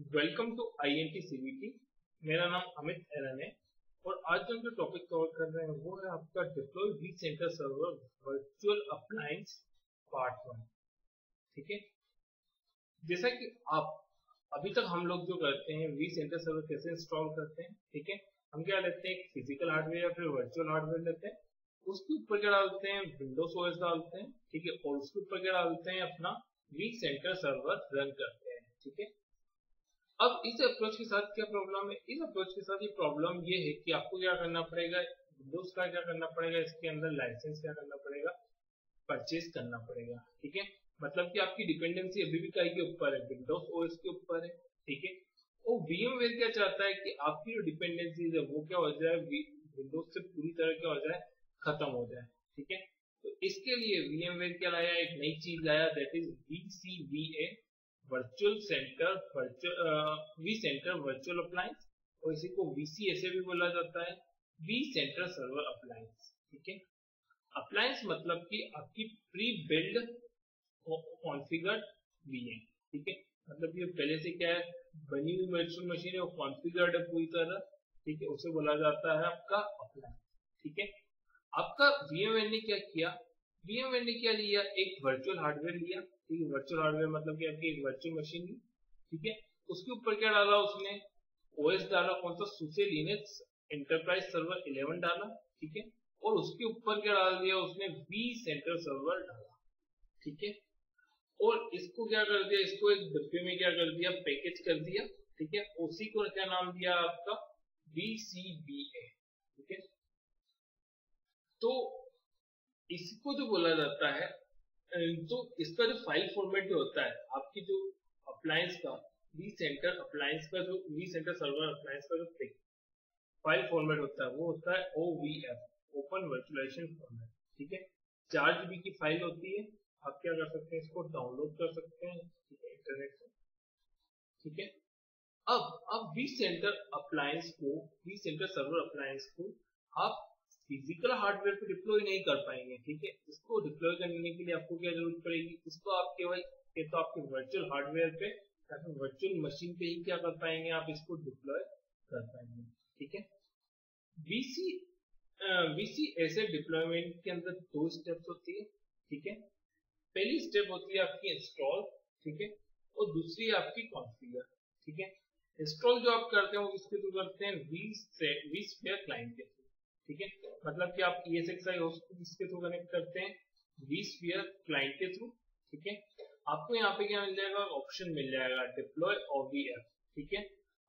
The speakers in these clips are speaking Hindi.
Welcome to INT CBT। मेरा नाम अमित एरन है और आज जो हम जो टॉपिक कवर कर रहे हैं वो है आपका deploy vCenter server virtual appliance part 1। ठीक है, जैसा कि आप अभी तक हम लोग जो करते हैं vCenter सर्वर कैसे इंस्टॉल करते हैं। ठीक है, हम क्या लेते हैं, एक फिजिकल हार्डवेयर या फिर वर्चुअल हार्डवेयर लेते हैं, उसके ऊपर क्या डालते हैं, विंडोज ओएस डालते हैं। ठीक है, और उसके ऊपर क्या डालते हैं, अपना vCenter सर्वर रन करते हैं। ठीक है, अब इस अप्रोच के साथ क्या प्रॉब्लम है, इस अप्रोच के साथ ये प्रॉब्लम ये है कि आपको क्या करना पड़ेगा, विंडोज का क्या करना पड़ेगा, इसके अंदर लाइसेंस क्या करना पड़ेगा, परचेज करना पड़ेगा। ठीक है, मतलब कि आपकी डिपेंडेंसी अभी भी काय के ऊपर है, विंडोज ओएस के ऊपर है। ठीक है, और VMware क्या चाहता है कि आपकी जो डिपेंडेंसीज है वो क्या हो जाए, विंडोज से पूरी तरह क्या हो जाए, खत्म हो जाए। ठीक है, तो इसके लिए VMware क्या लाया, एक नई चीज लाया, that is VCVA, virtual centre vCenter virtual appliance, और इसी को VCSA भी बोला जाता है, vCenter सर्वर अप्लायंस। ठीक है, अप्लायंस मतलब कि आपकी प्री बिल्ड कॉन्फ़िगर्ड VM। ठीक है, मतलब ये पहले से क्या है, बनी हुई वर्चुअल मशीन है, वो कॉन्फ़िगर्ड है पूरी तरह। ठीक है, उसे बोला जाता है आपका अप्लायंस। ठीक है, आपका VMware ने क्या किया, VMware ने क्या लिया, एक वर्चुअल हार्डवेयर लिया। ठीक है, वर्चुअल हार्डवेयर मतलब कि आपकी एक वर्चुअल मशीन ली। ठीक है, उसके ऊपर क्या डाला उसने, OS डाला, कौन सा, सुसे लिनक्स एंटरप्राइज सर्वर 11 डाला। ठीक है, और उसके ऊपर क्या डाल दिया उसने, vCenter सर्वर डाला। ठीक है, और इसको क्या कर दिया, इसको एक डब्बे में क्या कर दिया, पैकेज कर दिया। ठीक है, उसी को क्या नाम दिया आपका, VCBA। ठीक है, तो इसको जो बोला जाता है, तो इसका जो फाइल फॉर्मेट जो होता है, आपकी जो अप्लायंस का vCenter अप्लायंस का जो vCenter सर्वर अप्लायंस का जो फाइल फॉर्मेट होता है वो होता है OVF, ओपन वर्चुअलाइजेशन फॉर्मेट। ठीक है, 4 GB की फाइल होती है, आप क्या कर सकते हैं, इसको डाउनलोड कर सकते हैं। ठीक है, इंटरनेट से। ठीक है, अब vCenter अप्लायंस को, vCenter सर्वर अप्लायंस को आप फिजिकल हार्डवेयर पे डिप्लॉय नहीं कर पाएंगे। ठीक है, इसको डिप्लॉय करने के लिए आपको क्या जरूरत पड़ेगी, इसको आप केवल तो आपके वर्चुअल हार्डवेयर पे या फिर वर्चुअल मशीन पे ही क्या कर पाएंगे, आप इसको डिप्लॉय कर पाएंगे। ठीक है, VCSA डिप्लॉयमेंट के अंदर 2 स्टेप्स होती है। ठीक है, पहली स्टेप होती है आपकी इंस्टॉल। ठीक है, और दूसरी है आपकी कॉन्फ़िगर। ठीक है, इंस्टॉल जो आप करते हैं वो किसके थ्रू करते हैं, vSphere क्लाइंट के थ्रू। ठीक है, मतलब कि आप ESXi होस्ट को किसके थ्रू कनेक्ट करते हैं, vSphere क्लाइंट के थ्रू। ठीक है, आपको यहाँ पे क्या मिल जाएगा, ऑप्शन मिल जाएगा डिप्लॉय OVF। ठीक है,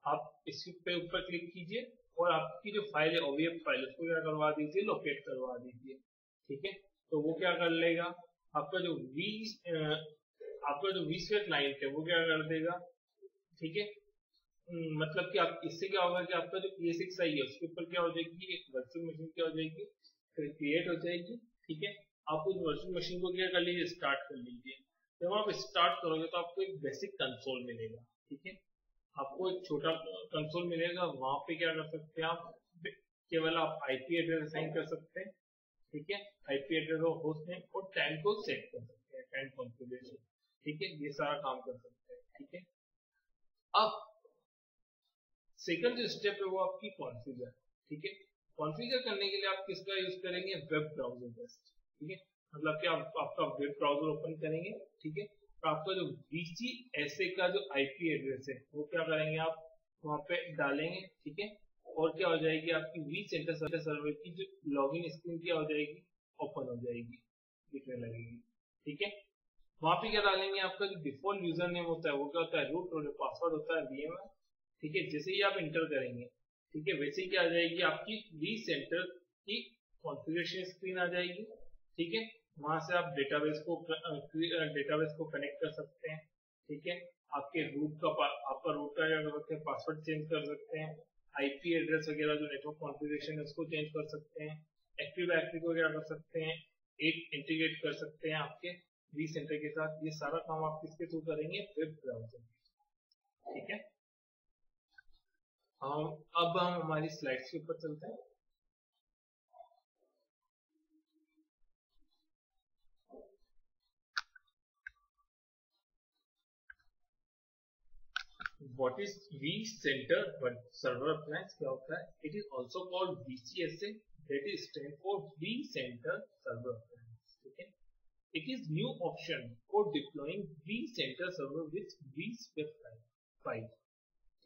आप इसके ऊपर क्लिक कीजिए और आपकी जो फाइल है OVF फाइल, उसको क्या करवा दीजिए, लोकेट करवा दीजिए। ठीक है, तो वो क्या कर लेगा, आपका जो vSphere क्लाइंट है वो क्या कर देगा। ठीक है, मतलब कि आप इससे क्या होगा कि आपका जो ESXi है उसके ऊपर क्या हो जाएगी, एक वर्चुअल मशीन क्या हो जाएगी, क्रिएट हो जाएगी। ठीक है, आप उस वर्चुअल मशीन को क्या कर लीजिए, स्टार्ट कर लीजिए। जब आप स्टार्ट करोगे तो आपको एक बेसिक कंसोल मिलेगा। ठीक है, आपको एक छोटा कंसोल मिलेगा, वहां पे क्या कर सकते हैं आप, केवल आप IP एड्रेस असाइन कर सकते हैं। ठीक है, IP एड्रेस और होस्ट नेम और टाइम को सेट कर सकते हैं, टाइम कॉन्फ़िगरेशन। ठीक है, ये सारा काम कर सकते हैं। ठीक है, अब सेकंड जो स्टेप है वो आपकी कॉन्फ़िगर। ठीक है, कॉन्फ़िगर करने के लिए आप किसका यूज करेंगे, वेब ब्राउज़र बेस्ट। ठीक है, मतलब कि आप आपका वेब ब्राउज़र ओपन करेंगे। ठीक है, तो आपका जो VCSA का जो IP एड्रेस है वो क्या करेंगे, आप वहां पे डालेंगे। ठीक है, और क्या हो जाएगी, आपकी vCenter सर्वर की जो लॉगिन स्क्रीन क्या हो जाएगी, ओपन हो जाएगी, दिखने लगेगी। ठीक है, वहां पे क्या डालेंगे, आपका जो डिफॉल्ट यूजर नेम होता है वो क्या होता है, रूट, और जो पासवर्ड होता है VMware। ठीक है, जैसे ही आप इंटर करेंगे, ठीक है, वैसे ही क्या आ जाएगी, आपकी vCenter की कॉन्फ़िगरेशन स्क्रीन आ जाएगी। ठीक है, वहां से आप डेटाबेस को कनेक्ट कर सकते हैं। ठीक है, आपके आपका रूट का क्या कर सकते हैं, पासवर्ड चेंज कर सकते हैं, IP एड्रेस वगैरह जो नेटवर्क कॉन्फ़िगरेशन है उसको चेंज कर सकते हैं, एक्टिव डायरेक्टरी को क्या कर सकते हैं, इंटीग्रेट कर सकते हैं आपके vCenter के साथ। ये सारा काम आप किसके थ्रू करेंगे, वेब ब्राउज़र। ठीक है, अब हम हमारी स्लाइड्स के ऊपर चलते हैं। what is vCenter server appliance? क्या होता है? It is also called VCSA, that is stand for vCenter server appliance. ठीक है? It is new option for deploying vCenter server with vSpec 5.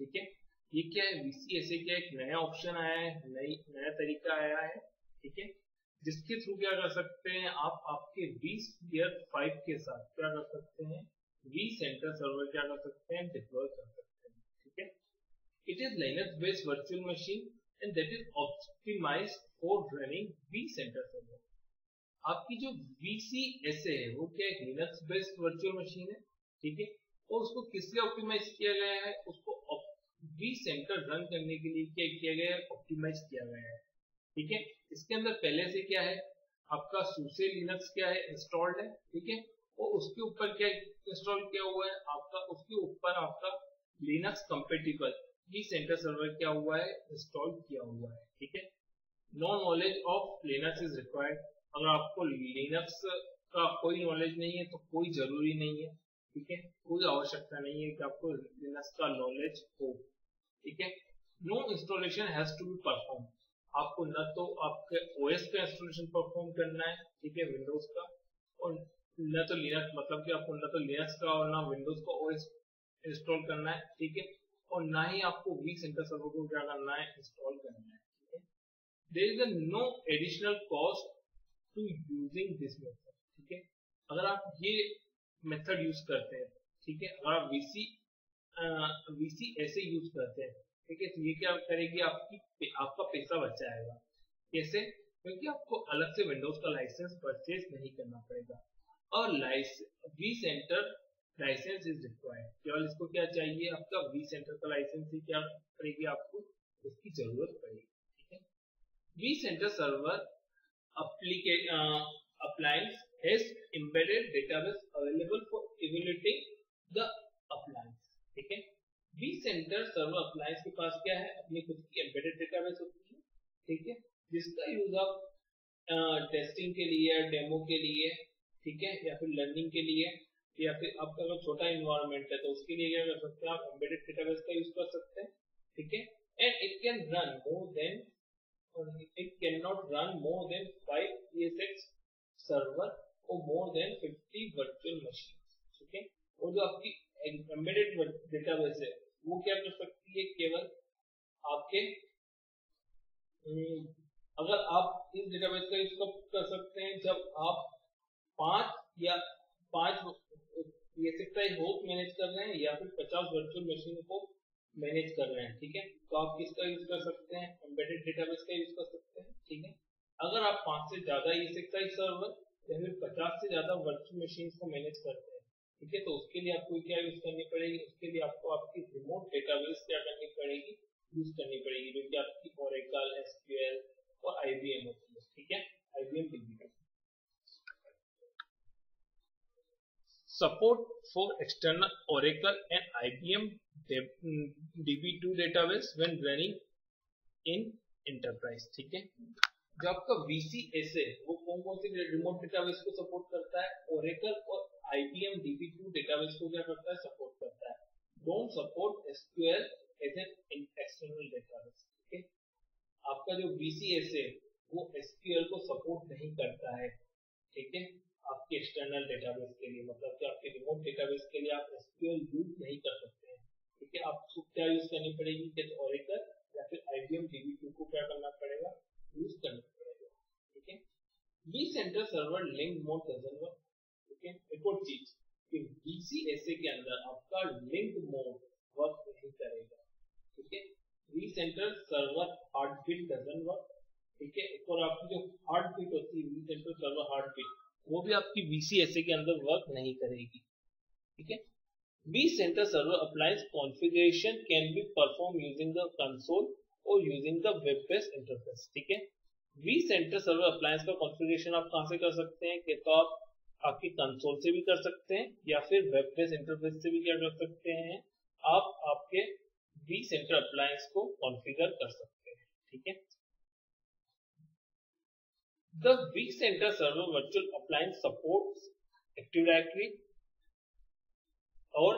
ठीक है? ये क्या है? VCSA क्या एक नया ऑप्शन आया है, नया तरीका आया है. ठीक है? जिसके थ्रू क्या कर सकते हैं आप आपके vSphere 5 के साथ क्या कर सकते हैं? vCenter सर्वर क्या कर सकते हैं? डिप्लॉय कर सकते हैं. ठीक है? It is Linux based virtual machine and that is optimized for running vCenter server. आपकी जो VCSA है वो क्या है? Linux based virtual machine है. ठीक है? और उसको किस लिए ऑप्टिमाइज किया गया है? उसको vCenter रन करने के लिए क्या किया गया है? ऑप्टिमाइज किया गया है. ठीक है? इसके अंदर पहले से क्या है? आपका SUSE Linux क्या है? इंस्टॉल्ड है. ठीक है? और उसके ऊपर क्या इंस्टॉल किया हुआ है? आपका उसके ऊपर आपका Linux कंपेटिबल vCenter सर्वर क्या हुआ है? इंस्टॉल किया हुआ है. ठीक है? No knowledge of Linux is required. अगर आपको Linux का कोई नॉलेज नहीं है तो कोई जरूरी नहीं है. ठीक है? कोई आवश्यकता नहीं है कि आपको Linux का नॉलेज हो. ठीक है? No installation has to be perform. आपको न तो आपके OS का इंस्टॉलेशन परफॉर्म करना है. ठीक है? विंडोज का, और न तो लिनक्स, मतलब कि आपको न तो लिनक्स का और ना विंडोज का OS इंस्टॉल करना है. ठीक है? और ना ही आपको vCenter सर्वर को क्या करना है? इंस्टॉल करना है. ठीक है? There is no additional cost to using this method. ठीक है? अगर आप ये मेथड यूज करते हैं, ठीक है, अगर आप VCSA यूज करते हैं, ठीक है, तो ये क्या करेगी? आपका पैसा बच जाएगा. कैसे? क्योंकि आपको अलग से विंडोज का लाइसेंस परचेज नहीं करना पड़ेगा. और vCenter लाइसेंस इज रिक्वायर्ड. केवल इसको क्या चाहिए? आपका vCenter का लाइसेंस ही क्या करेगी? आपको उसकी जरूरत पड़ेगी. ठीक है? vCenter server appliance has embedded database available for evaluating the appliance. ठीक है? vCenter सर्वर appliance के पास क्या है? अपनी खुद की embedded database होती है. ठीक है? जिसका यूज आप टेस्टिंग के लिए, डेमो के लिए, ठीक है, या फिर लर्निंग के लिए, या फिर आपका अगर छोटा इन्वायरमेंट है तो उसके लिए क्या कर सकते हैं? आप embedded database का यूज कर सकते हैं. ठीक है? and it cannot run more than 5 ESX server or more than 50 virtual machines. ठीक है? और जो आपकी embedded database है वो क्या कर सकती है? केवल आपके अगर आप इस डेटाबेस का यूज कब कर सकते हैं? जब आप 5 ESXi होस्ट मैनेज कर रहे हैं या फिर 50 वर्चुअल मशीन को मैनेज कर रहे हैं. ठीक है? तो आप किसका यूज कर सकते हैं? एम्बेडेड डेटाबेस का यूज कर सकते हैं. ठीक है? अगर आप 5 से ज्यादा ESXi सर्वर या फिर 50 से ज्यादा वर्चुअल मशीन्स को मैनेज करते हैं, ठीक है, तो उसके लिए आपको क्या यूज करनी पड़ेगी? उसके लिए आपको आपकी रिमोट डेटाबेस क्या करनी पड़ेगी? यूज करनी पड़ेगी, जो कि आपकी Oracle, SQL और IBM होती है. ठीक है? IBM DB2. Support for external Oracle and IBM DB2 database when running in enterprise. ठीक है? जो आपका VCSA वो कौन सी रिमोट डेटाबेस को सपोर्ट करता है? Oracle और IBM DB2 डेटाबेस को क्या करता है? सपोर्ट करता है. Don't support SQL as an external database. ठीक है? आपका जो VCSA वो SQL को सपोर्ट नहीं करता है. ठीक है? आपके एक्सटर्नल डेटाबेस के लिए, मतलब कि आपके रिमोट डेटाबेस के लिए आप SQL यूज नहीं कर सकते हैं. ठीक है? आपको क्या यूज करनी पड़ेगी? कि Oracle या फिर IBM DB2 को क्या करना पड़ेगा? यूज करना पड़ेगा. ठीक है? vCenter server link mode doesn't work. ठीक है? एक और चीज कि VCSA के अंदर आपका लिंक मोड वर्क नहीं करेगा. ठीक है? vCenter server heartbeat doesn't work. ठीक है? एक और आपकी जो हार्टबीट होती है vCenter सर्वर हार्टबीट, वो भी आपकी VCSA के अंदर वर्क नहीं करेगी. ठीक है? vCenter server appliance configuration can be performed using the console or using the web-based interface. ठीक है? vCenter server appliance का configuration आप कहां से कर सकते हैं? कि तो आप आपकी कंसोल से भी कर सकते हैं या फिर web-based interface से भी क्या कर सकते हैं? आप आपके vCenter appliance को कॉन्फ़िगर कर सकते हैं. ठीक है? The vCenter server virtual appliance supports Active Directory और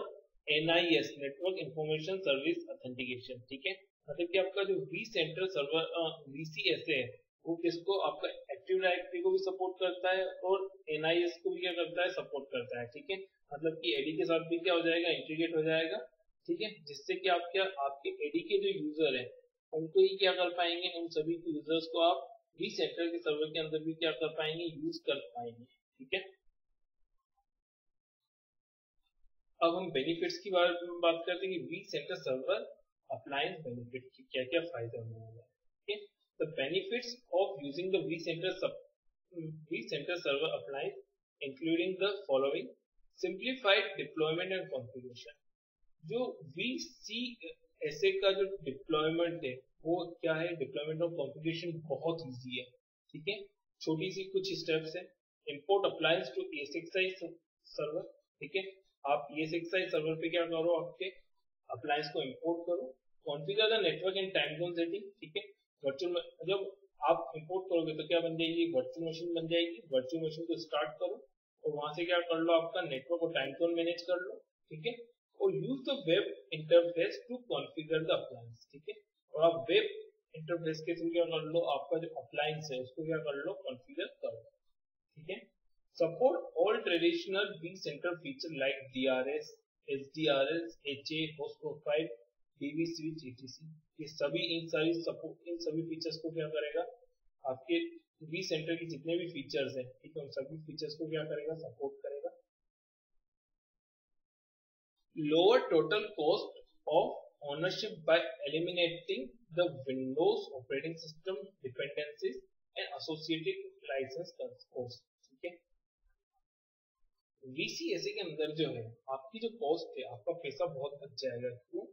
NIS network information service authentication, ठीक है। मतलब कि आपका जो vCenter सर्वर VCSA है वो किसको, आपका एक्टिव डायरेक्टरी को भी सपोर्ट करता है और NIS को भी क्या करता है, सपोर्ट करता है, ठीक है। मतलब कि AD के साथ भी क्या हो जाएगा, इंटीग्रेट हो जाएगा, ठीक है, जिससे कि आप क्या, आपके AD के जो यूजर है उनको ही क्या कर पाएंगे, उन सभी यूजर्स को आप vCenter के सर्वर के अंदर भी क्या कर पाएंगे, यूज कर पाएंगे, ठीक है। अब हम बेनिफिट्स की बात करते हैं कि vCenter सर्वर अप्लायंस बेनिफिट की क्या क्या फायदा होने वाला है, ठीक है। The benefits of using the vCenter server appliance including the following: simplified deployment and configuration। जो VCSA का जो डिप्लॉयमेंट है वो क्या है, डिप्लॉयमेंट और कॉन्फ़िगरेशन बहुत इजी है, ठीक है। छोटी सी कुछ स्टेप्स है। Import appliance to ESXi server, ठीक है। आप ESXi सर्वर पे क्या करो, आपके अप्लायंस को इंपोर्ट करो। Configure the network and time zone setting, ठीक है। वर्चुअल, जब आप इंपोर्ट करोगे तो क्या बन जाएगी, वर्चुअल मशीन बन जाएगी। वर्चुअल मशीन को स्टार्ट करो और वहां से क्या कर लो, आपका नेटवर्क और टाइम जोन मैनेज कर लो, ठीक है। और use the web interface to configure the appliance, ठीक है। और आप वेब इंटरफेस के थ्रू क्या कर लो, आपका जो अप्लायंस है उसको क्या कर लो, कॉन्फ़िगर करो, ठीक है। Support all traditional vCenter feature like DRS, SDRS, HA, host profile, DB switch, etc। ये सभी इन सभी फीचर्स को क्या करेगा, आपके vCenter के जितने भी फीचर्स हैं, ठीक है, उन सभी फीचर्स को क्या करेगा, सपोर्ट करेगा। Lower total cost of ownership by eliminating the Windows operating system dependencies and associated license cost, ठीक है। VCSA के अंदर जो है आपकी जो कॉस्ट है, आपका पैसा बहुत बच जाएगा। क्यों?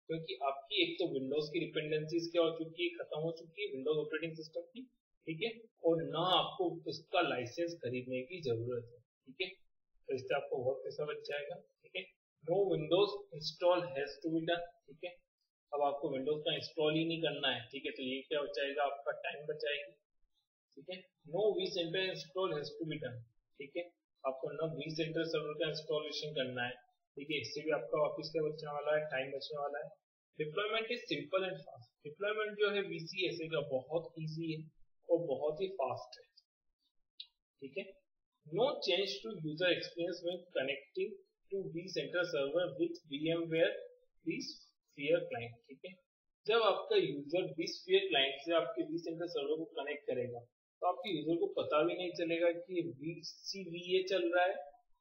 क्योंकि आपकी एक तो विंडोज की डिपेंडेंसीज क्या हो चुकी है, खत्म हो चुकी है विंडोज ऑपरेटिंग सिस्टम की, ठीक है। और ना आपको उसका लाइसेंस खरीदने की जरूरत है, ठीक है। तो इससे आपको बहुत पैसा बच जाएगा, ठीक है। No Windows install has to be done, ठीक है। अब आपको विंडोज का इंस्टॉल ही नहीं करना है, ठीक है, तो ये क्या बचाएगा, आपका टाइम बचाएगी, ठीक है। No vCenter install has to be done, ठीक है। आपको ना vCenter सर्वर का इंस्टॉलेशन करना है, ठीक है। इससे भी आपका वापस क्या बचने वाला है, टाइम बचने वाला है। Deployment is simple and fast. Deployment जो है VCSA का बहुत इजी है और बहुत ही फास्ट है, ठीक है। No change to user experience when connecting to vCenter server with VMware vSphere client, ठीक है। जब आपका यूजर vSphere क्लाइंट से आपके vCenter सर्वर को कनेक्ट करेगा तो आपके यूजर को पता भी नहीं चलेगा कि VCVA चल रहा है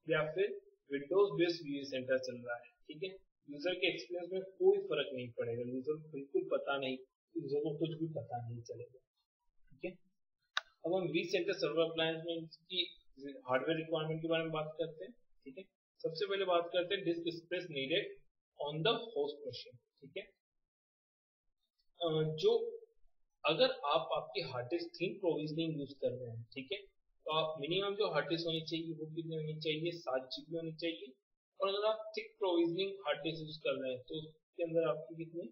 या फिर विंडोज बेस्ड vCenter चल रहा है, ठीक है। यूजर के एक्सपीरियंस में कोई फर्क नहीं पड़ेगा, यूजर को बिल्कुल पता नहीं, यूजर को कुछ भी पता नहीं चलेगा, ठीक है। अब हम vCenter सर्वर अप्लायंस में इसकी हार्डवेयर रिक्वायरमेंट के बारे में बात करते हैं, ठीक है। सबसे पहले बात करते हैं disc space needed on the host machine, ठीक है। जो अगर आप आपकी hard disk theme provisioning use कर रहे हैं, ठीक है, तो आप मिनिमम जो हार्ड डिस्क होनी चाहिए वो कितनी होनी चाहिए, 7 GB होनी चाहिए। और अगर आप thick provisioning hard disk use कर रहे हैं तो उसके अंदर आपकी कितनी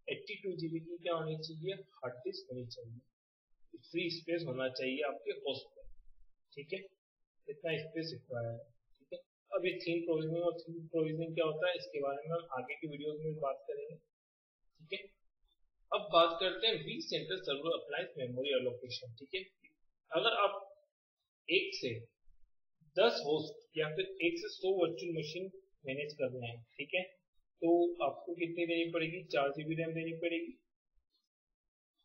82 GB की क्या होनी चाहिए, हार्ड डिस्क होनी चाहिए। फ्री स्पेस होना चाहिए आपके होस्ट पर, ठीक है। इतना स्पेस रिक्वायर्ड है, ठीक है। अब ये थीम प्रोविजनिंग और थीम प्रोविजनिंग क्या होता है, इसके बारे में हम आगे की वीडियोस में बात करेंगे, ठीक है। अब बात करते हैं vCenter server appliance memory allocation, ठीक है। अगर आप 1 से 10 होस्ट या फिर 1 से 100 वर्चुअल मशीन मैनेज कर रहे हैं, ठीक है, तो आपको कितनी देनी पड़ेगी, 4 GB रैम देनी पड़ेगी।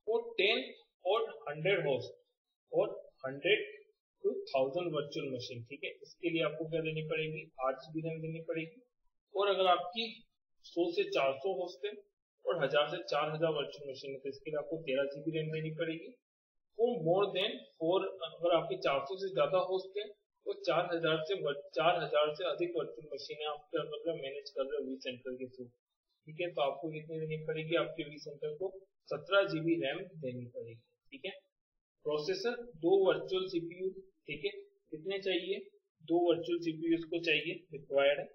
और 10 और 100 होस्ट और 100 to 1000 वर्चुअल मशीन, ठीक है, इसके लिए आपको क्या देनी पड़ेगी, 8 GB रैम देनी पड़ेगी। और अगर आपकी 100 से 400 होस्ट है और 1000 से 4000 वर्चुअल मशीन है तो इसके लिए आपको 13 GB रैम देनी पड़ेगी। और मोर देन 4, अगर आपके 400 से ज्यादा होस्ट है तो 4000 से अधिक वर्चुअल मशीन आप मतलब मैनेज कर रहे हो vCenter के थ्रू, ठीक है, तो आपको कितनी देनी पड़ेगी, आपके vCenter को 17 GB रैम देनी पड़ेगी, ठीक है। प्रोसेसर 2 वर्चुअल CPU, ठीक है, कितने चाहिए, 2 वर्चुअल CPU को चाहिए, रिक्वायर्ड है।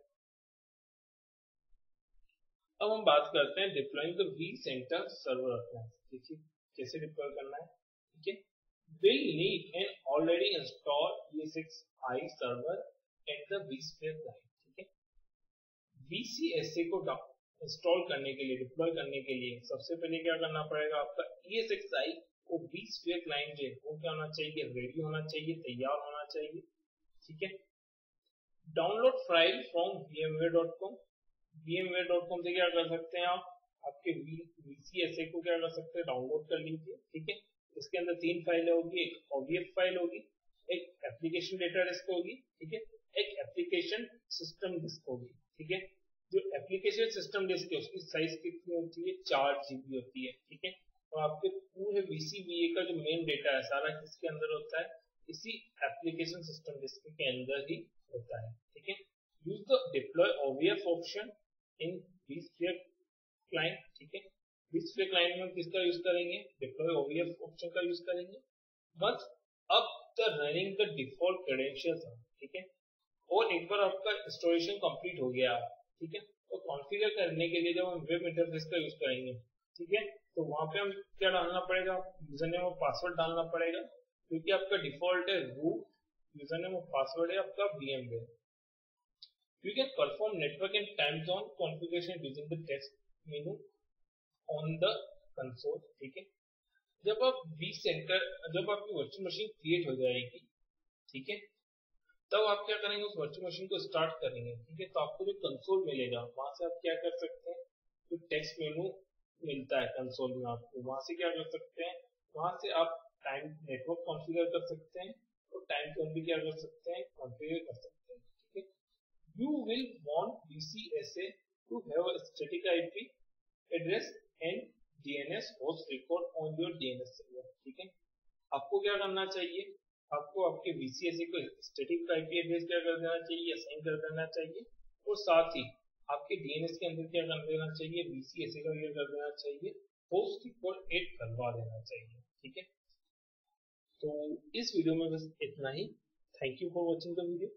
अब हम बात करते हैं deploying the vCenter server appliance, ठीक है, कैसे डिप्लॉय करना है, ठीक है। will need an already installed ESXi server at the vSphere client, ठीक है। VCSA को इंस्टॉल करने के लिए, डिप्लॉय करने के लिए सबसे पहले क्या करना पड़ेगा, आपका ESXi को vSphere क्लाइंट जो है वो क्या होना चाहिए, रेडी होना चाहिए, तैयार होना चाहिए। ठीक है, download file from vmware.com। vmware.com से क्या कर सकते हैं आप, आपके VCSA को क्या कर सकते हैं, डाउनलोड कर लीजिए। ठीक है, इसके अंदर 3 फाइलें होगी, एक OVF फाइल होगी, एक एप्लीकेशन डेटा डिस्क होगी, ठीक है, एक एप्लीकेशन सिस्टम डिस्क होगी। ठीक है, जो एप्लीकेशन सिस्टम डिस्क है उसकी साइज कितनी होती है, 4 GB होती है। ठीक है, तो आपके पूरे VCBA का जो मेन डेटा है सारा किसके अंदर होता है, इसी एप्लीकेशन सिस्टम डिस्क के अंदर ही होता है। ठीक है, use the deploy OVF option in vSphere client. ठीक है, vSphere क्लाइंट में किसका यूज करेंगे, डिप्लॉय OVF ऑप्शन का यूज करेंगे। बस अब the running the default credentials. ठीक है, और एक बार आपका इंस्टॉलेशन कंप्लीट हो गया, ठीक है, तो कॉन्फ़िगर करने के लिए जब हम वेब इंटरफेस का यूज करेंगे, ठीक है, तो वहां पे हम क्या डालना पड़ेगा, यूजर नेम और पासवर्ड डालना पड़ेगा, क्योंकि आपका डिफॉल्ट है रूट, यूजर नेम और पासवर्ड है आपका VMware। You can perform network and time zone configuration using the text menu on the console। ठीक है, जब आप जब आपकी वर्चुअल मशीन क्रिएट हो जाएगी, ठीक है, तब आप क्या करेंगे, उस वर्चुअल मशीन को स्टार्ट करेंगे। ठीक है, तो आपको जो कंसोल मिलेगा वहां से आप क्या कर सकते हैं, जो टेक्स्ट मेनू मिलता है कंसोल में आपको, वहां से क्या कर सकते हैं, वहां से आप टाइम नेटवर्क कॉन्फ़िगर कर सकते हैं और टाइम जोन भी क्या कर सकते हैं, कॉन्फ़िगर कर सकते हैं। ठीक है, you will want VCSA to have a static IP address and DNS host record on your DNS server। ठीक है, आपको क्या करना चाहिए, आपको आपके VCSA को स्टैटिक IP एड्रेस क्या कर देना चाहिए, असाइन कर देना चाहिए, और साथ ही आपके DNS के अंदर क्या कर देना चाहिए, VCSA का क्या कर देना चाहिए, होस्ट रिकॉर्ड ऐड करवा देना चाहिए। ठीक है, तो इस वीडियो में बस इतना ही। Thank you for watching the video.